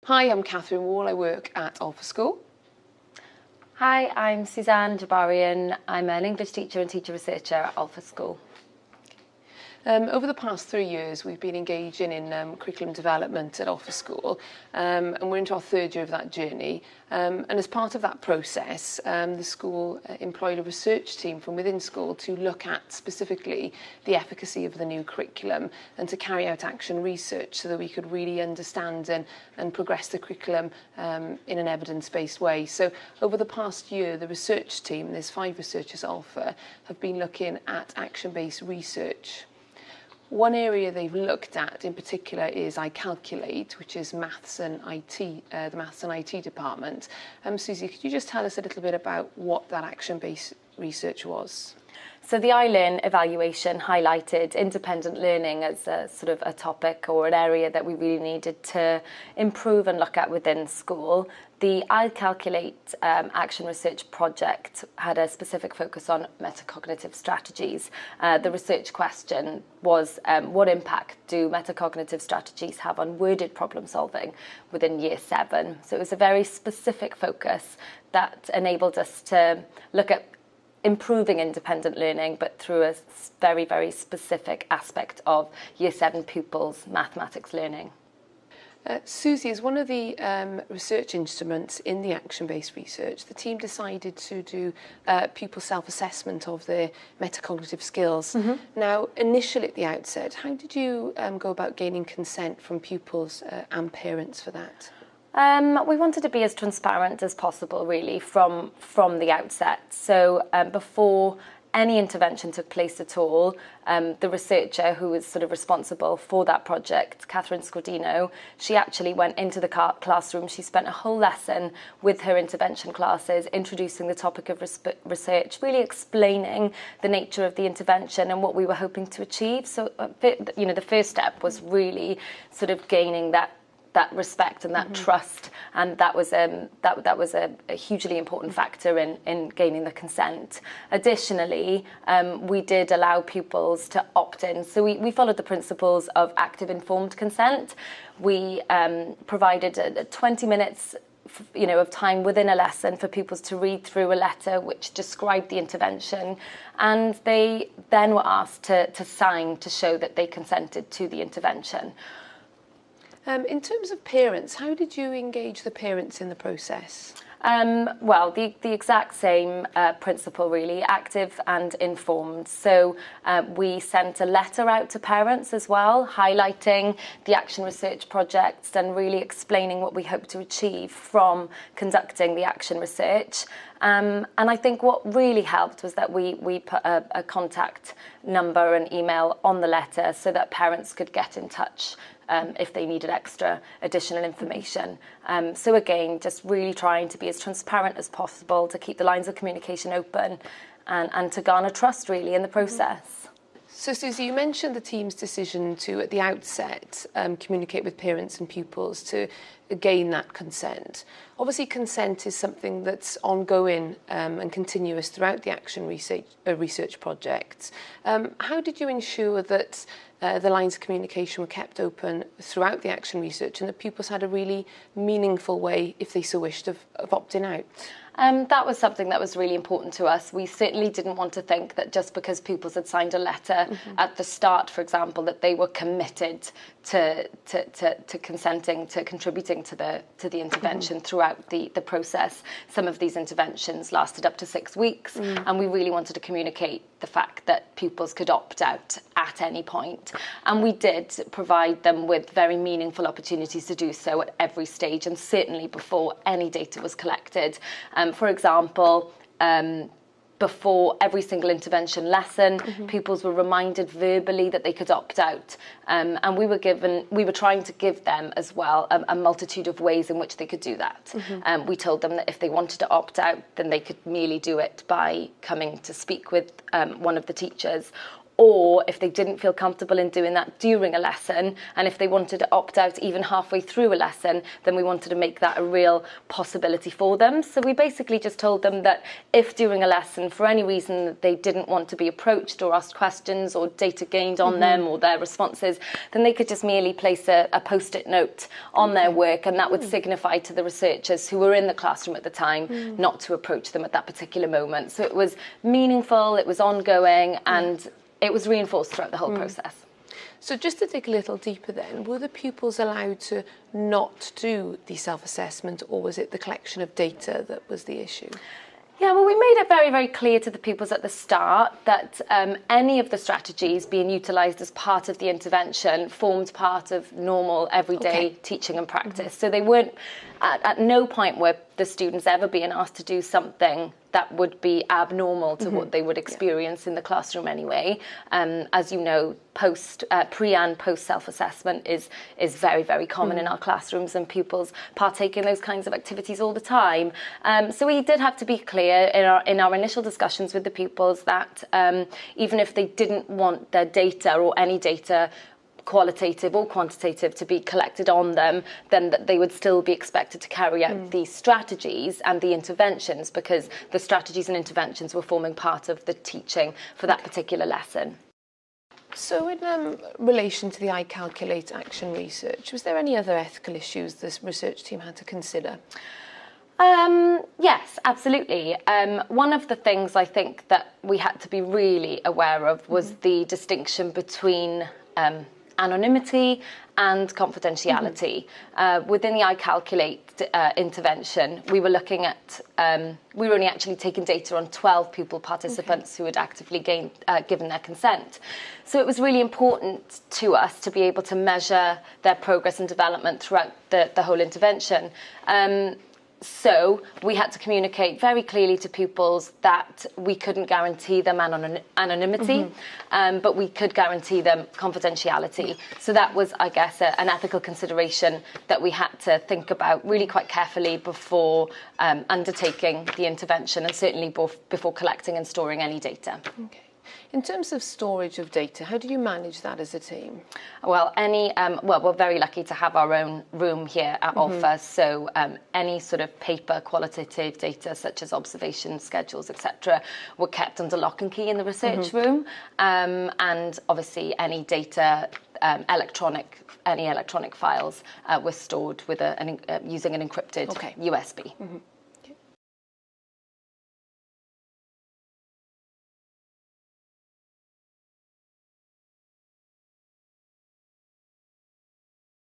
Hi, I'm Catherine Wall. I work at Olchfa School. Hi, I'm Suzanne Jabarian. I'm an English teacher and teacher researcher at Olchfa School. Over the past 3 years, we've been engaging in curriculum development at Olchfa School, and we're into our third year of that journey. And as part of that process, the school employed a research team from within school to look at specifically the efficacy of the new curriculum and to carry out action research so that we could really understand and progress the curriculum in an evidence-based way. So over the past year, the research team, there's 5 researchers at Olchfa, have been looking at action-based research. One area they've looked at in particular is iCalculate, which is maths and IT, the maths and IT department. Susie, could you just tell us a little bit about what that action-based research was? So the iLearn evaluation highlighted independent learning as a sort of a topic or an area that we really needed to improve and look at within school. The iCalculate action research project had a specific focus on metacognitive strategies. The research question was, what impact do metacognitive strategies have on worded problem solving within Year 7? So it was a very specific focus that enabled us to look at improving independent learning, but through a very, very specific aspect of Year 7 pupils' mathematics learning. Susie, as one of the research instruments in the action-based research, the team decided to do pupil self-assessment of their metacognitive skills. Now, initially at the outset, how did you go about gaining consent from pupils and parents for that? We wanted to be as transparent as possible, really, from the outset. So before any intervention took place at all, the researcher who was sort of responsible for that project, Catherine Scordino, she actually went into the classroom. She spent a whole lesson with her intervention classes, introducing the topic of research, really explaining the nature of the intervention and what we were hoping to achieve. So, you know, the first step was really sort of gaining that respect and that trust, and that was a hugely important factor in gaining the consent. Additionally, we did allow pupils to opt in. So we followed the principles of active informed consent. We provided 20 minutes of time within a lesson for pupils to read through a letter which described the intervention, and they then were asked to sign to show that they consented to the intervention. In terms of parents, how did you engage the parents in the process? Well, the exact same principle, really, active and informed. So we sent a letter out to parents as well, highlighting the action research projects and really explaining what we hope to achieve from conducting the action research. And I think what really helped was that we put a contact number and email on the letter so that parents could get in touch if they needed additional information. So again, just really trying to be as transparent as possible to keep the lines of communication open and to garner trust, really, in the process. So, Susie, you mentioned the team's decision to, at the outset, communicate with parents and pupils to gain that consent. Obviously, consent is something that's ongoing and continuous throughout the action research project. How did you ensure that the lines of communication were kept open throughout the action research and that pupils had a really meaningful way, if they so wished, of opting out? That was something that was really important to us. We certainly didn't want to think that just because pupils had signed a letter at the start, for example, that they were committed to consenting, to contributing to the intervention throughout the process. Some of these interventions lasted up to 6 weeks, and we really wanted to communicate the fact that pupils could opt out at any point. And we did provide them with very meaningful opportunities to do so at every stage, and certainly before any data was collected. For example, before every single intervention lesson, pupils were reminded verbally that they could opt out. And we were trying to give them as well a multitude of ways in which they could do that. We told them that if they wanted to opt out, then they could merely do it by coming to speak with one of the teachers, or if they didn't feel comfortable in doing that during a lesson, and if they wanted to opt out even halfway through a lesson, then we wanted to make that a real possibility for them. So we basically just told them that if during a lesson, for any reason, they didn't want to be approached or asked questions or data gained on them or their responses, then they could just merely place a post-it note on their work, and that would signify to the researchers who were in the classroom at the time not to approach them at that particular moment. So it was meaningful, it was ongoing, and it was reinforced throughout the whole process. So just to dig a little deeper then, were the pupils allowed to not do the self-assessment, or was it the collection of data that was the issue? Yeah, well, we made it very, very clear to the pupils at the start that any of the strategies being utilised as part of the intervention formed part of normal, everyday teaching and practice. So they weren't, at no point were the students ever being asked to do something that would be abnormal to what they would experience in the classroom anyway. As you know, pre and post self-assessment is very, very common in our classrooms, and pupils partake in those kinds of activities all the time. So we did have to be clear in our initial discussions with the pupils that even if they didn't want their data or any data, qualitative or quantitative, to be collected on them, then that they would still be expected to carry out these strategies and the interventions, because the strategies and interventions were forming part of the teaching for that particular lesson. So in relation to the iCalculate action research, was there any other ethical issues this research team had to consider? Yes, absolutely. One of the things I think that we had to be really aware of was the distinction between anonymity and confidentiality. Within the iCalculate intervention, we were looking at, we were only actually taking data on 12 pupil participants who had actively given their consent. So it was really important to us to be able to measure their progress and development throughout the whole intervention. So we had to communicate very clearly to pupils that we couldn't guarantee them anonymity, but we could guarantee them confidentiality. So that was, I guess, an ethical consideration that we had to think about really quite carefully before undertaking the intervention, and certainly before collecting and storing any data. Okay. In terms of storage of data, how do you manage that as a team? Well, we're very lucky to have our own room here at Olchfa, so any sort of paper qualitative data, such as observations, schedules, etc., were kept under lock and key in the research room, and obviously any data, any electronic files were stored with using an encrypted USB.